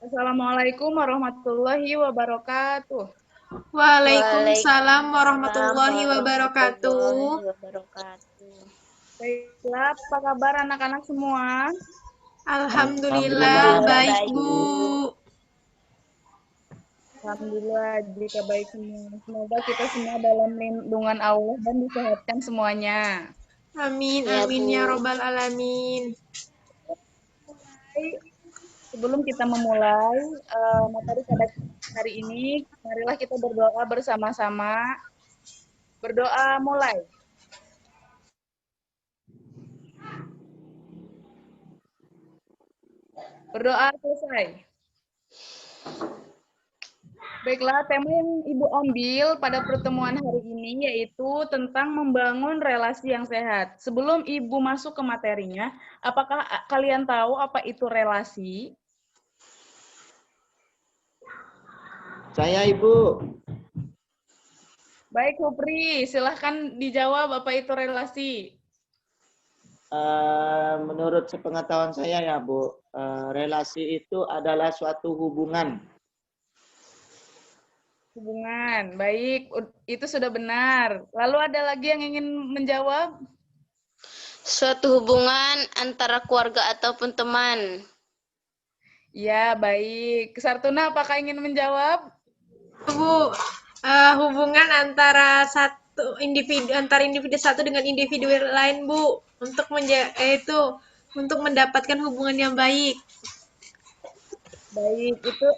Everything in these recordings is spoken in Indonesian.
Assalamualaikum warahmatullahi wabarakatuh. Waalaikumsalam Waalaikumsalam warahmatullahi wabarakatuh. warahmatullahi wabarakatuh. Baiklah, apa kabar anak-anak semua? Alhamdulillah Alhamdulillah baik, baik, Bu. Bu. Alhamdulillah jika baik semua. Semoga kita semua dalam lindungan Allah dan disehatkan semuanya. Amin, Ya, amin ya Bu. robbal alamin. Baik, sebelum kita memulai materi pada hari ini, marilah kita berdoa bersama-sama. Berdoa mulai. Berdoa selesai. Baiklah, tema yang Ibu ambil pada pertemuan hari ini yaitu tentang membangun relasi yang sehat. Sebelum Ibu masuk ke materinya, apakah kalian tahu apa itu relasi? Saya Ibu. Baik, Hupri, silahkan dijawab apa itu relasi. Menurut sepengetahuan saya ya Bu, relasi itu adalah suatu hubungan. Hubungan, baik, itu sudah benar. Lalu ada lagi yang ingin menjawab? Suatu hubungan antara keluarga ataupun teman. Ya, baik. Sartuna, apakah ingin menjawab? Bu, hubungan antara individu satu dengan individu lain, Bu, untuk mendapatkan hubungan yang baik. Baik, itu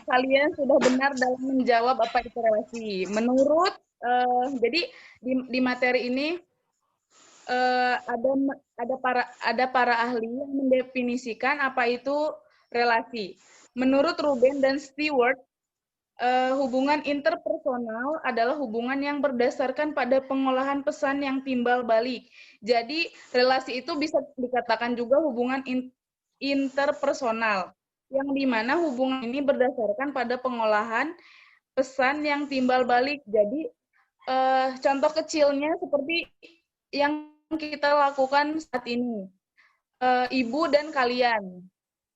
kalian sudah benar dalam menjawab apa itu relasi. Menurut, jadi di materi ini ada para ahli yang mendefinisikan apa itu relasi. Menurut Ruben dan Stewart, hubungan interpersonal adalah hubungan yang berdasarkan pada pengolahan pesan yang timbal balik. Jadi relasi itu bisa dikatakan juga hubungan interpersonal, yang dimana hubungan ini berdasarkan pada pengolahan pesan yang timbal balik. Jadi contoh kecilnya seperti yang kita lakukan saat ini, ibu dan kalian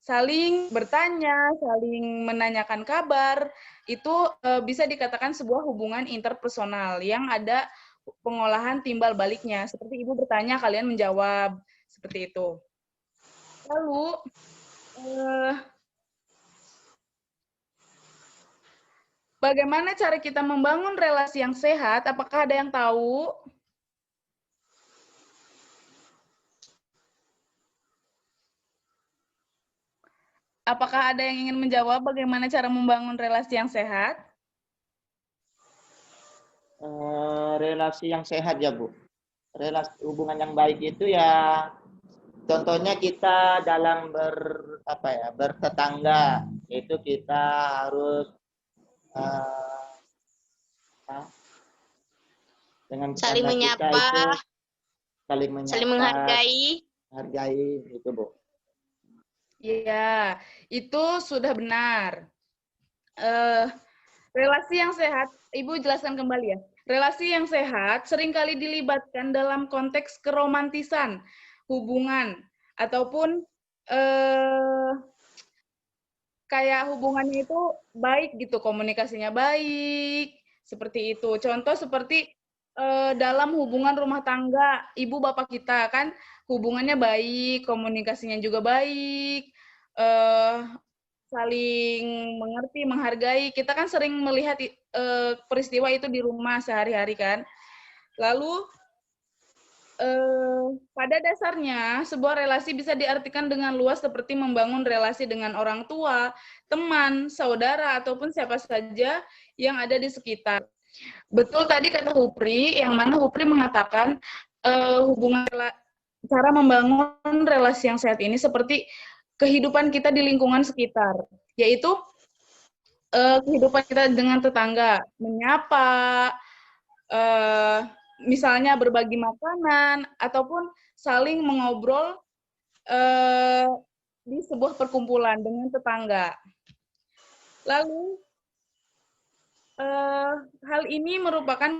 saling bertanya, saling menanyakan kabar, itu bisa dikatakan sebuah hubungan interpersonal yang ada pengolahan timbal baliknya. Seperti ibu bertanya, kalian menjawab, seperti itu. Lalu, bagaimana cara kita membangun relasi yang sehat? Apakah ada yang tahu? Apakah ada yang ingin menjawab bagaimana cara membangun relasi yang sehat? Relasi yang sehat ya Bu. Relasi hubungan yang baik itu ya contohnya kita dalam bertetangga itu kita harus dengan Saling tetangga kita menyapa, itu saling saling menyapa, menghargai. hargai itu Bu. Iya, itu sudah benar. Relasi yang sehat, Ibu jelaskan kembali ya. Relasi yang sehat seringkali dilibatkan dalam konteks keromantisan hubungan ataupun kayak hubungannya itu baik gitu, komunikasinya baik, seperti itu. Contoh seperti dalam hubungan rumah tangga, ibu bapak kita kan hubungannya baik, komunikasinya juga baik, saling mengerti, menghargai. Kita kan sering melihat peristiwa itu di rumah sehari-hari kan. Lalu pada dasarnya, sebuah relasi bisa diartikan dengan luas seperti membangun relasi dengan orang tua, teman, saudara, ataupun siapa saja yang ada di sekitar. Betul tadi kata Hupri, yang mana Hupri mengatakan cara membangun relasi yang sehat ini seperti kehidupan kita di lingkungan sekitar, yaitu kehidupan kita dengan tetangga, menyapa, misalnya berbagi makanan, ataupun saling mengobrol di sebuah perkumpulan dengan tetangga. Lalu, hal ini merupakan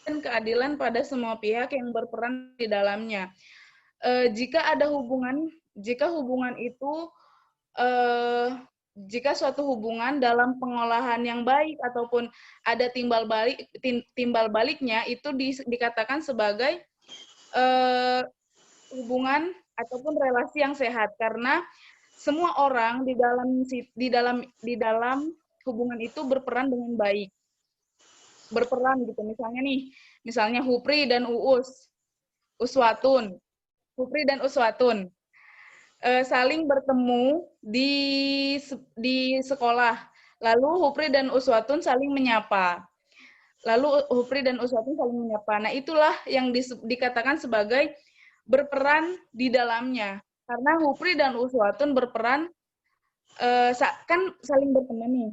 keadilan pada semua pihak yang berperan di dalamnya. Jika hubungan itu eh, jika suatu hubungan dalam pengolahan yang baik ataupun ada timbal baliknya itu dikatakan sebagai hubungan ataupun relasi yang sehat, karena semua orang di dalam hubungan itu berperan dengan baik, berperan gitu. Misalnya Hupri dan Uswatun, saling bertemu di sekolah. Lalu Hupri dan Uswatun saling menyapa. Nah, itulah yang dikatakan sebagai berperan di dalamnya. Karena Hupri dan Uswatun berperan, kan saling berteman nih.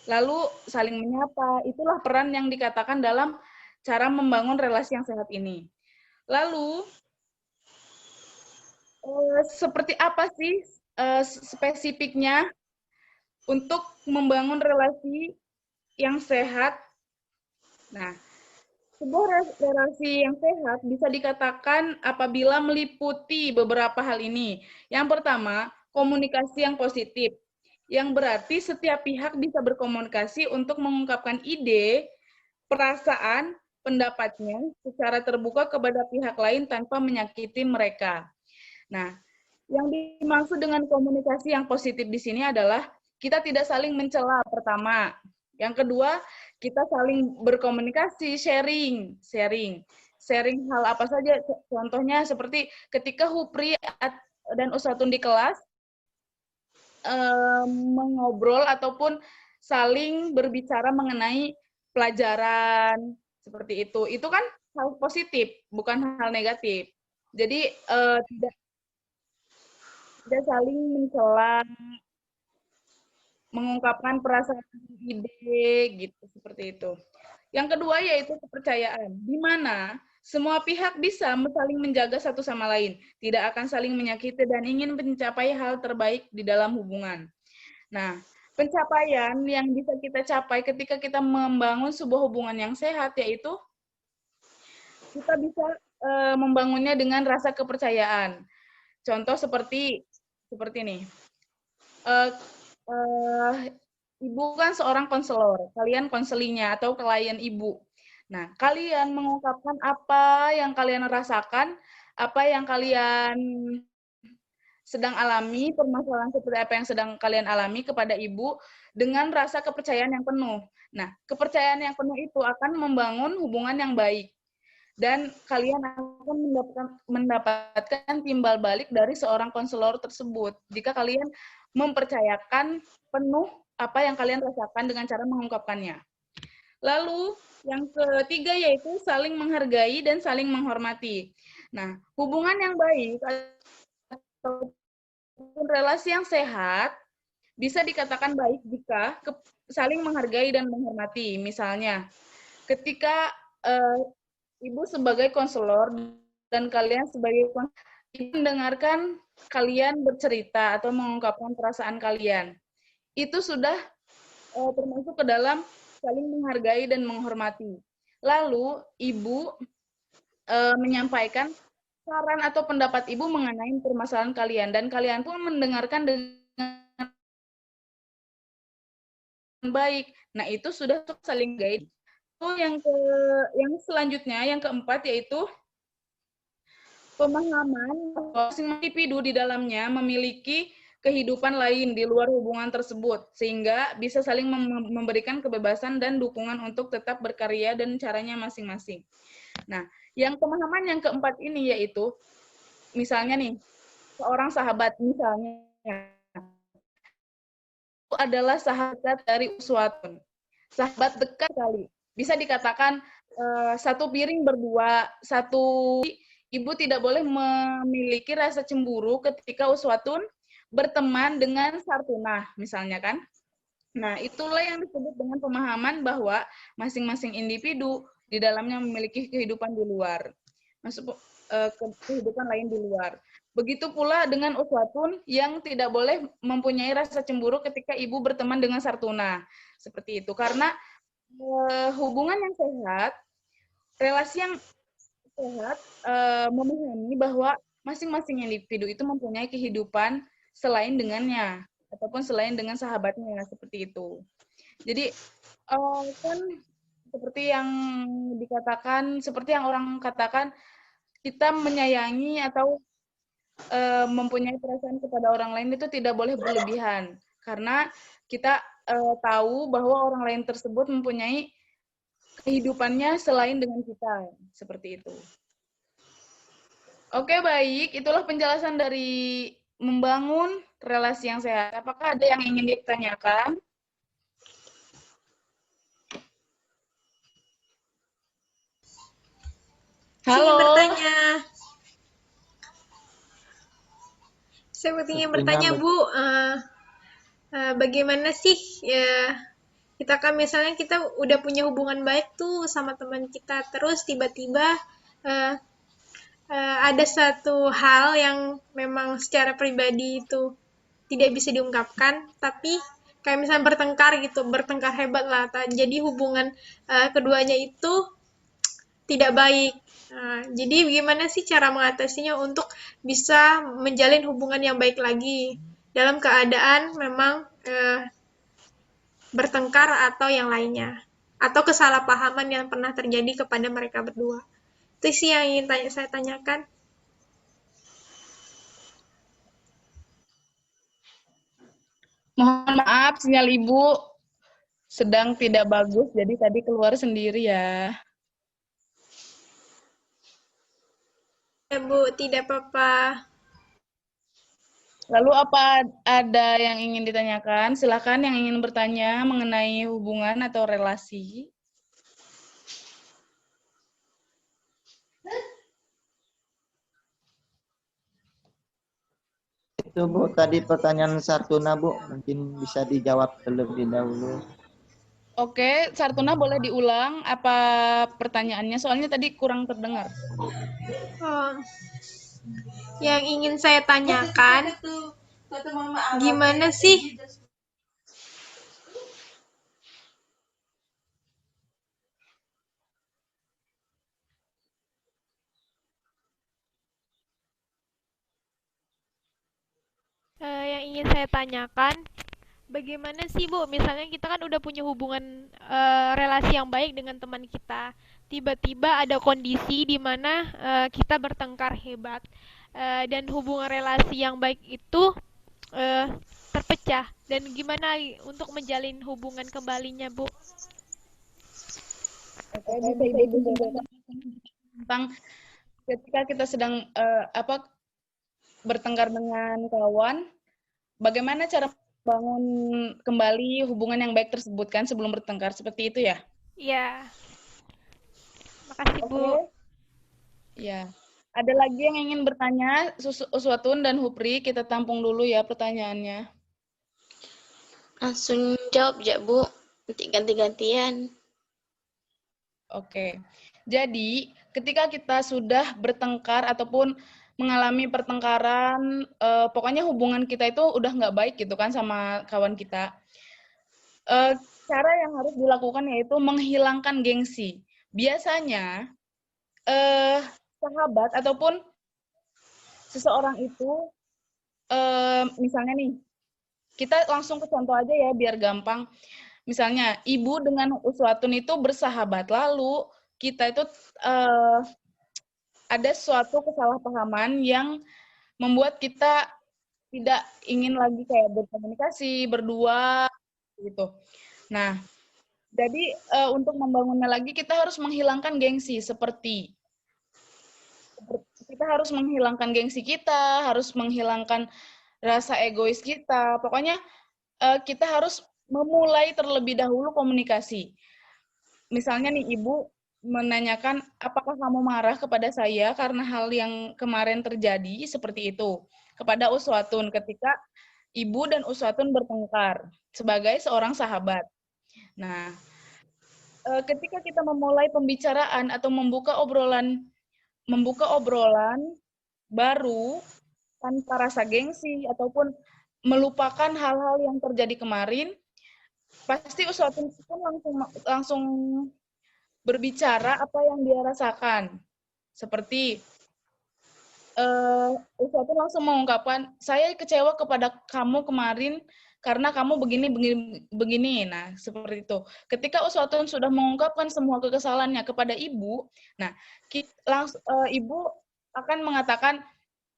Lalu saling menyapa. Itulah peran yang dikatakan dalam cara membangun relasi yang sehat ini. Lalu, seperti apa sih spesifiknya untuk membangun relasi yang sehat? Nah, sebuah relasi yang sehat bisa dikatakan apabila meliputi beberapa hal ini. Yang pertama, komunikasi yang positif, yang berarti setiap pihak bisa berkomunikasi untuk mengungkapkan ide, perasaan, pendapatnya secara terbuka kepada pihak lain tanpa menyakiti mereka. Nah, yang dimaksud dengan komunikasi yang positif di sini adalah kita tidak saling mencela pertama. Yang kedua, kita saling berkomunikasi, sharing hal apa saja. Contohnya seperti ketika Hupri dan Uswatun di kelas mengobrol ataupun saling berbicara mengenai pelajaran seperti itu. Itu kan hal positif, bukan hal negatif. Jadi tidak saling mencela, mengungkapkan perasaan, ide, gitu, seperti itu. Yang kedua yaitu kepercayaan, di mana semua pihak bisa saling menjaga satu sama lain, tidak akan saling menyakiti dan ingin mencapai hal terbaik di dalam hubungan. Nah, pencapaian yang bisa kita capai ketika kita membangun sebuah hubungan yang sehat yaitu kita bisa membangunnya dengan rasa kepercayaan. Contoh seperti nih, ibu kan seorang konselor, kalian konselinya atau klien ibu. Nah, kalian mengungkapkan apa yang kalian rasakan, apa yang kalian sedang alami, permasalahan seperti apa yang sedang kalian alami kepada ibu dengan rasa kepercayaan yang penuh. Nah, kepercayaan yang penuh itu akan membangun hubungan yang baik. Dan kalian akan mendapatkan timbal balik dari seorang konselor tersebut jika kalian mempercayakan penuh apa yang kalian rasakan dengan cara mengungkapkannya. Lalu yang ketiga yaitu saling menghargai dan saling menghormati. Nah, hubungan yang baik atau relasi yang sehat bisa dikatakan baik jika saling menghargai dan menghormati. Misalnya, ketika ibu sebagai konselor dan kalian sebagai ibu mendengarkan kalian bercerita atau mengungkapkan perasaan kalian, itu sudah termasuk ke dalam saling menghargai dan menghormati. Lalu ibu menyampaikan saran atau pendapat ibu mengenai permasalahan kalian dan kalian pun mendengarkan dengan baik. Nah, itu sudah saling guide. Yang selanjutnya, yang keempat yaitu pemahaman bahwa masing-masing individu di dalamnya memiliki kehidupan lain di luar hubungan tersebut, sehingga bisa saling memberikan kebebasan dan dukungan untuk tetap berkarya dan caranya masing-masing. Nah, yang pemahaman yang keempat ini yaitu, misalnya nih, seorang sahabat misalnya, itu adalah sahabat dari Uswatun, sahabat dekat kali. Bisa dikatakan satu piring berdua, ibu tidak boleh memiliki rasa cemburu ketika Uswatun berteman dengan Sartunah, misalnya kan. Nah, itulah yang disebut dengan pemahaman bahwa masing-masing individu di dalamnya memiliki kehidupan di luar. Kehidupan lain di luar. Begitu pula dengan Uswatun yang tidak boleh mempunyai rasa cemburu ketika ibu berteman dengan Sartunah. Seperti itu. Karena hubungan yang sehat, relasi yang sehat, memahami bahwa masing-masing individu itu mempunyai kehidupan selain dengannya ataupun selain dengan sahabatnya seperti itu. Jadi kan seperti yang seperti yang orang katakan, kita menyayangi atau mempunyai perasaan kepada orang lain itu tidak boleh berlebihan, karena kita tahu bahwa orang lain tersebut mempunyai kehidupannya selain dengan kita, seperti itu. Oke, baik, itulah penjelasan dari membangun relasi yang sehat. Apakah ada yang ingin ditanyakan? Ingin Halo. bertanya. Saya ingin bertanya, Bu, bagaimana sih kita kan misalnya kita udah punya hubungan baik tuh sama teman kita, terus tiba-tiba ada satu hal yang memang secara pribadi itu tidak bisa diungkapkan, tapi kayak misalnya bertengkar hebat lah. Jadi hubungan keduanya itu tidak baik. Jadi bagaimana sih cara mengatasinya untuk bisa menjalin hubungan yang baik lagi dalam keadaan memang bertengkar atau yang lainnya, atau kesalahpahaman yang pernah terjadi kepada mereka berdua. Itu sih yang ingin saya tanyakan. Mohon maaf, sinyal Ibu sedang tidak bagus, jadi tadi keluar sendiri ya. Ya, Bu, tidak apa-apa. Lalu apa ada yang ingin ditanyakan? Silakan yang ingin bertanya mengenai hubungan atau relasi. Itu Bu, tadi pertanyaan Sartuna Bu, mungkin bisa dijawab terlebih dahulu. Oke, Sartuna boleh diulang apa pertanyaannya? Soalnya tadi kurang terdengar. Yang ingin saya tanyakan, gimana sih yang ingin saya tanyakan, bagaimana sih Bu, misalnya kita kan udah punya hubungan relasi yang baik dengan teman kita, tiba-tiba ada kondisi di mana kita bertengkar hebat, dan hubungan relasi yang baik itu terpecah, dan gimana untuk menjalin hubungan kembalinya, Bu? Oke, bisa Ibu jelaskan tentang ketika kita sedang bertengkar dengan kawan, bagaimana cara bangun kembali hubungan yang baik tersebut kan sebelum bertengkar, seperti itu ya? Iya. Makasih, Bu. Oke. Ya. Ada lagi yang ingin bertanya, Uswatun dan Hupri, kita tampung dulu ya pertanyaannya. Langsung jawab ya, Bu. Nanti ganti-gantian. Oke. Jadi, ketika kita sudah bertengkar ataupun mengalami pertengkaran, pokoknya hubungan kita itu udah nggak baik gitu kan sama kawan kita. Cara yang harus dilakukan yaitu menghilangkan gengsi. Biasanya, sahabat ataupun seseorang itu, misalnya nih, kita langsung ke contoh aja ya biar gampang. Misalnya, Ibu dengan Uswatun itu bersahabat, lalu kita itu ada suatu kesalahpahaman yang membuat kita tidak ingin lagi kayak berkomunikasi, berdua, gitu. Nah, jadi untuk membangunnya lagi kita harus menghilangkan gengsi, seperti kita harus menghilangkan gengsi kita, harus menghilangkan rasa egois kita. Pokoknya kita harus memulai terlebih dahulu komunikasi. Misalnya nih, Ibu menanyakan, apakah kamu marah kepada saya karena hal yang kemarin terjadi, seperti itu. Kepada Uswatun ketika Ibu dan Uswatun bertengkar sebagai seorang sahabat. Nah, ketika kita memulai pembicaraan atau membuka obrolan baru tanpa rasa gengsi ataupun melupakan hal-hal yang terjadi kemarin, pasti Uswatun pun langsung berbicara apa yang dia rasakan. Seperti, Uswatun langsung mengungkapkan, saya kecewa kepada kamu kemarin karena kamu begini, begini, begini. Nah, seperti itu. Ketika Uswatun sudah mengungkapkan semua kekesalannya kepada ibu, nah, ibu akan mengatakan,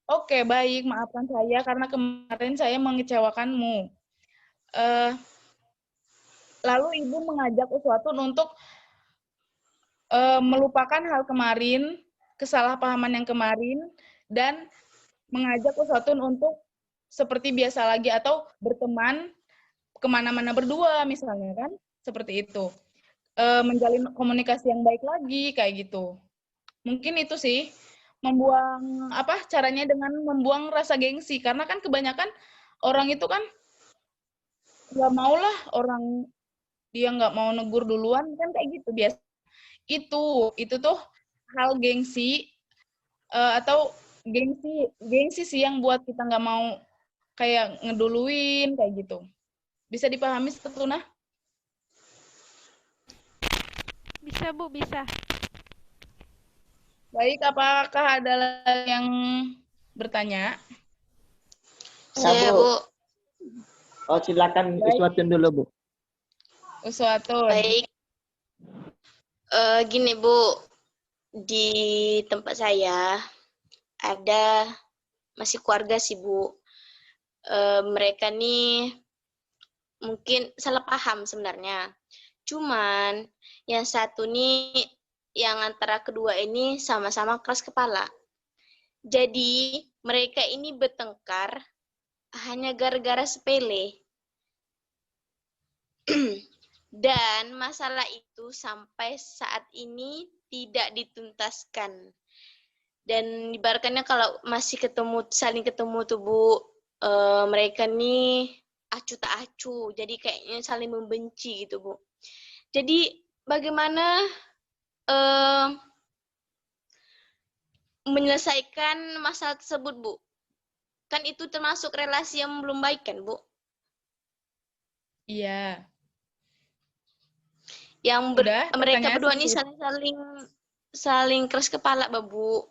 oke, baik, maafkan saya karena kemarin saya mengecewakanmu. Lalu ibu mengajak Uswatun untuk melupakan hal kemarin, kesalahpahaman yang kemarin, dan mengajak Uswatun untuk seperti biasa lagi atau berteman kemana-mana berdua misalnya kan, seperti itu. Menjalin komunikasi yang baik lagi kayak gitu. Mungkin itu sih membuang caranya dengan membuang rasa gengsi, karena kan kebanyakan orang itu kan nggak mau lah, orang dia nggak mau negur duluan kan kayak gitu biasa. Itu tuh hal gengsi, atau gengsi sih yang buat kita nggak mau kayak ngeduluin kayak gitu. Bisa dipahami, Setuna? Bisa, Bu, bisa. Baik, apakah ada lagi yang bertanya? Saya, Bu. Bu. Oh, silakan Baik. Uswatun dulu, Bu. Uswatun. Baik. Gini, Bu. Di tempat saya ada masih keluarga sih, Bu. Mereka nih mungkin salah paham sebenarnya. Cuman yang satu nih, yang antara kedua ini sama-sama keras kepala. Jadi mereka ini bertengkar hanya gara-gara sepele. Dan masalah itu sampai saat ini tidak dituntaskan. Dan ibaratnya kalau masih saling ketemu tuh Bu, mereka nih acuh tak acuh, jadi kayaknya saling membenci gitu Bu. Jadi bagaimana menyelesaikan masalah tersebut Bu? Kan itu termasuk relasi yang belum baik kan Bu? Iya. Yang mereka pertanyaan berdua ini seperti saling keras kepala Bu.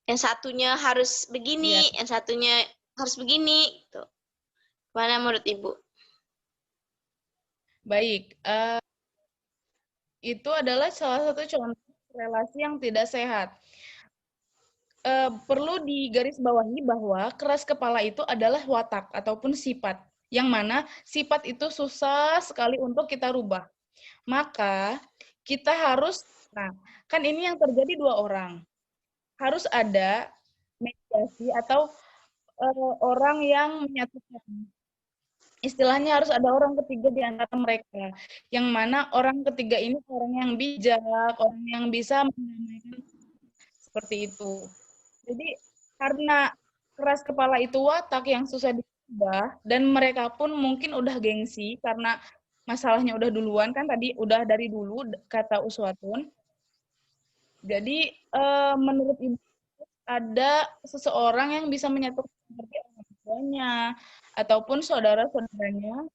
Yang satunya harus begini, Iya. yang satunya harus begini gitu. Mana menurut Ibu? Baik, itu adalah salah satu contoh relasi yang tidak sehat. Perlu digarisbawahi bahwa keras kepala itu adalah watak ataupun sifat, yang mana sifat itu susah sekali untuk kita rubah. Maka kita harus, kan ini yang terjadi dua orang, harus ada mediasi atau orang yang menyatukan. Istilahnya harus ada orang ketiga di antara mereka, yang mana orang ketiga ini orang yang bijak, orang yang bisa mendamaikan, seperti itu. Jadi karena keras kepala itu watak yang susah diubah, dan mereka pun mungkin udah gengsi karena masalahnya udah duluan kan, tadi udah dari dulu kata Uswatun. Jadi menurut Ibu ada seseorang yang bisa menyatukan seperti orang tuanya ataupun saudara-saudaranya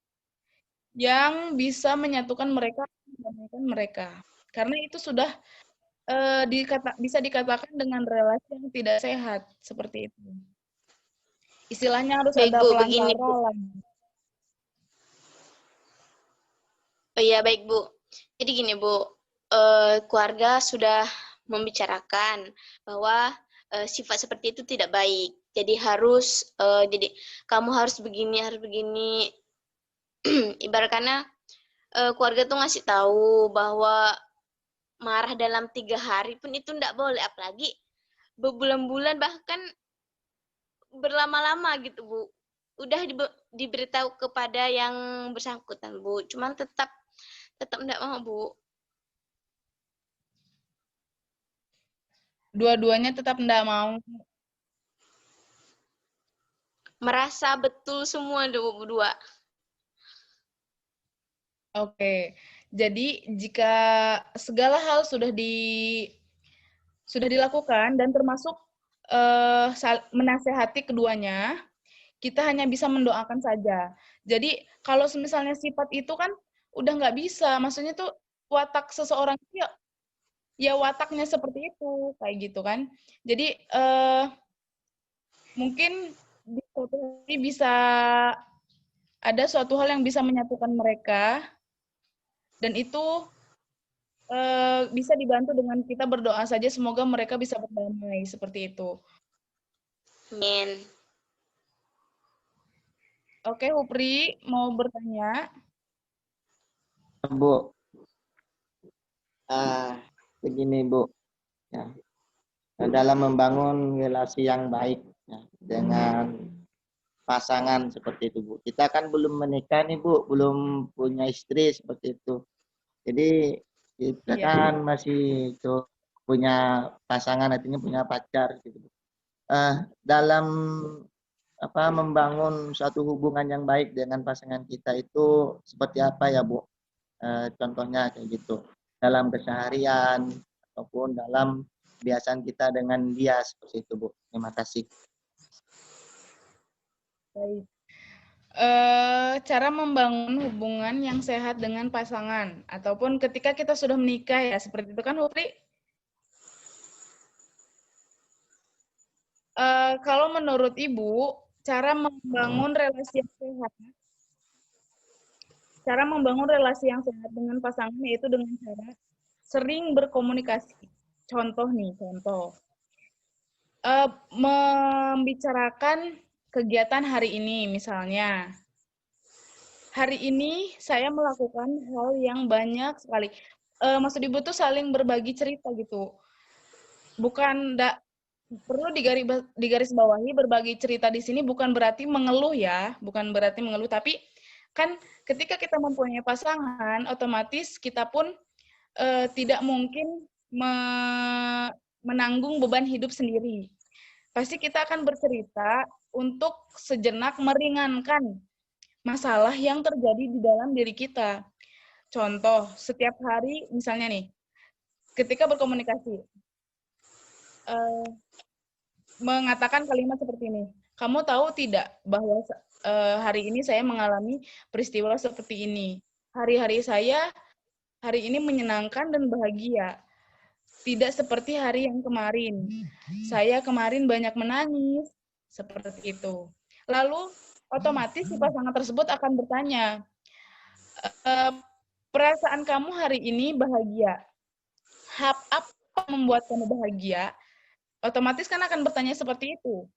yang bisa menyatukan mereka. Karena itu sudah bisa dikatakan dengan relasi yang tidak sehat, seperti itu. Istilahnya harus Baik, ada Bu, begini, Bu. pelanggaran. Oh iya, baik Bu. Jadi gini Bu, keluarga sudah membicarakan bahwa sifat seperti itu tidak baik. Jadi jadi kamu harus begini. Ibaratnya keluarga tuh ngasih tahu bahwa marah dalam 3 hari pun itu tidak boleh, apalagi berbulan-bulan bahkan berlama-lama gitu Bu. Udah diberitahu kepada yang bersangkutan Bu, cuman tetap tidak mau Bu. Dua-duanya tetap tidak mau. Merasa betul semua berdua. Oke, jadi jika segala hal sudah dilakukan dan termasuk menasehati keduanya, kita hanya bisa mendoakan saja. Jadi kalau misalnya sifat itu kan udah nggak bisa, maksudnya tuh watak seseorang itu ya ya wataknya seperti itu, kayak gitu kan. Jadi mungkin di suatu hari bisa ada suatu hal yang bisa menyatukan mereka, dan itu bisa dibantu dengan kita berdoa saja, semoga mereka bisa berdamai, seperti itu. Amin. Oke, Hupri, mau bertanya? Bu, begini Bu, ya, dalam membangun relasi yang baik ya, dengan pasangan seperti itu Bu. Kita kan belum menikah nih Bu, belum punya istri seperti itu. Jadi kita Iya. kan masih tuh punya pasangan, artinya punya pacar gitu. Dalam membangun suatu hubungan yang baik dengan pasangan kita itu seperti apa ya Bu? Contohnya kayak gitu. Dalam keseharian ataupun dalam kebiasaan kita dengan dia seperti itu Bu. Terima kasih. Baik. Cara membangun hubungan yang sehat dengan pasangan ataupun ketika kita sudah menikah ya, seperti itu kan, Hupri? Kalau menurut Ibu, cara membangun relasi yang sehat, dengan pasangan yaitu dengan cara sering berkomunikasi. Contoh nih, membicarakan kegiatan hari ini, misalnya. Hari ini saya melakukan hal yang banyak sekali. Maksud Ibu tuh saling berbagi cerita gitu. Bukan perlu digaris bawahi, berbagi cerita di sini bukan berarti mengeluh ya, tapi kan ketika kita mempunyai pasangan, otomatis kita pun tidak mungkin menanggung beban hidup sendiri. Pasti kita akan bercerita untuk sejenak meringankan masalah yang terjadi di dalam diri kita. Contoh, setiap hari misalnya nih, ketika berkomunikasi, mengatakan kalimat seperti ini, kamu tahu tidak bahwa hari ini saya mengalami peristiwa seperti ini. Hari-hari saya hari ini menyenangkan dan bahagia. Tidak seperti hari yang kemarin. Saya kemarin banyak menangis, seperti itu. Lalu otomatis si pasangan tersebut akan bertanya, perasaan kamu hari ini bahagia? Apa membuat kamu bahagia? Otomatis kan akan bertanya seperti itu.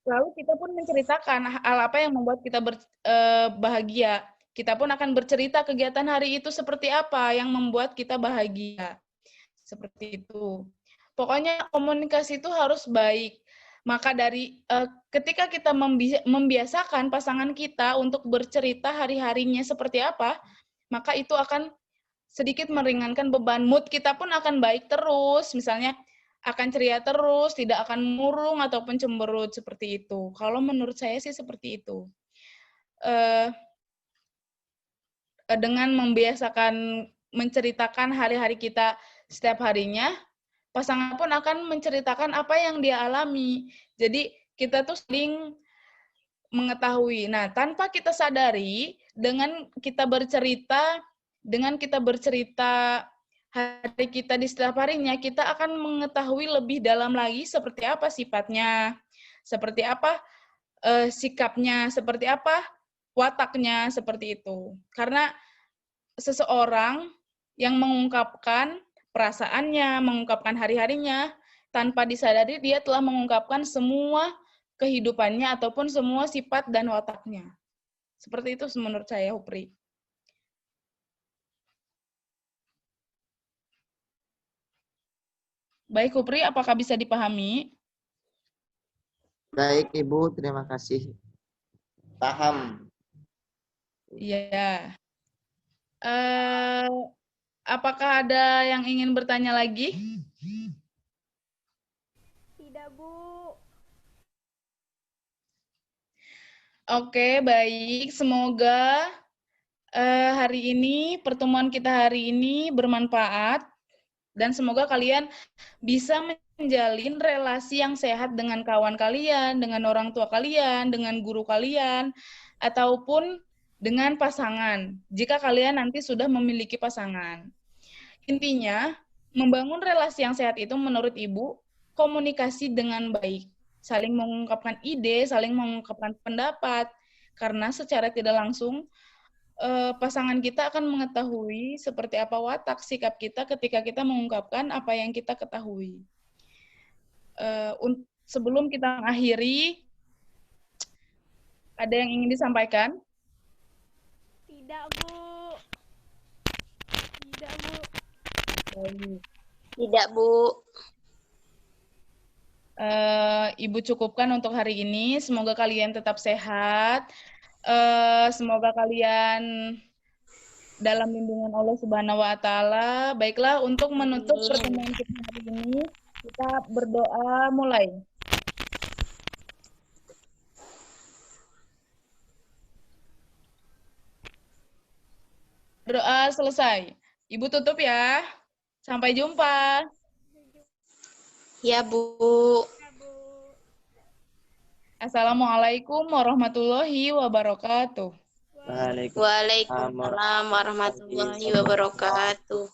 Lalu kita pun menceritakan hal apa yang membuat kita bahagia. Kita pun akan bercerita kegiatan hari itu seperti apa yang membuat kita bahagia. Seperti itu. Pokoknya komunikasi itu harus baik. Maka dari ketika kita membiasakan pasangan kita untuk bercerita hari-harinya seperti apa, maka itu akan sedikit meringankan beban. Mood kita pun akan baik terus. Misalnya akan ceria terus, tidak akan murung ataupun cemberut seperti itu. Kalau menurut saya sih seperti itu. Dengan membiasakan menceritakan hari-hari kita setiap harinya, pasangan pun akan menceritakan apa yang dia alami. Jadi kita tuh saling mengetahui. Nah, tanpa kita sadari, dengan kita bercerita hari kita di setiap harinya, kita akan mengetahui lebih dalam lagi seperti apa sifatnya, seperti apa sikapnya, seperti apa wataknya, seperti itu. Karena seseorang yang mengungkapkan perasaannya, mengungkapkan hari-harinya, tanpa disadari dia telah mengungkapkan semua kehidupannya ataupun semua sifat dan wataknya. Seperti itu menurut saya, Hupri. Baik, Hupri, apakah bisa dipahami? Baik Ibu, terima kasih. Paham. Iya. Apakah ada yang ingin bertanya lagi? Tidak, Bu. Oke, baik. Semoga pertemuan kita hari ini bermanfaat dan semoga kalian bisa menjalin relasi yang sehat dengan kawan kalian, dengan orang tua kalian, dengan guru kalian, ataupun dengan pasangan, jika kalian nanti sudah memiliki pasangan. Intinya, membangun relasi yang sehat itu menurut Ibu, komunikasi dengan baik. Saling mengungkapkan ide, saling mengungkapkan pendapat. Karena secara tidak langsung, pasangan kita akan mengetahui seperti apa watak sikap kita ketika kita mengungkapkan apa yang kita ketahui. Sebelum kita mengakhiri, ada yang ingin disampaikan? Tidak, Bu. Tidak, Bu. Baik. Tidak, Bu. Ibu cukupkan untuk hari ini. Semoga kalian tetap sehat. Semoga kalian dalam lindungan Allah Subhanahu wa Ta'ala. Baiklah, untuk menutup Amin. pertemuan kita hari ini, kita berdoa mulai. Berdoa selesai. Ibu tutup ya. Sampai jumpa. Ya, Bu. Ya, Bu. Assalamualaikum warahmatullahi wabarakatuh. Waalaikumsalam Waalaikumsalam warahmatullahi wabarakatuh.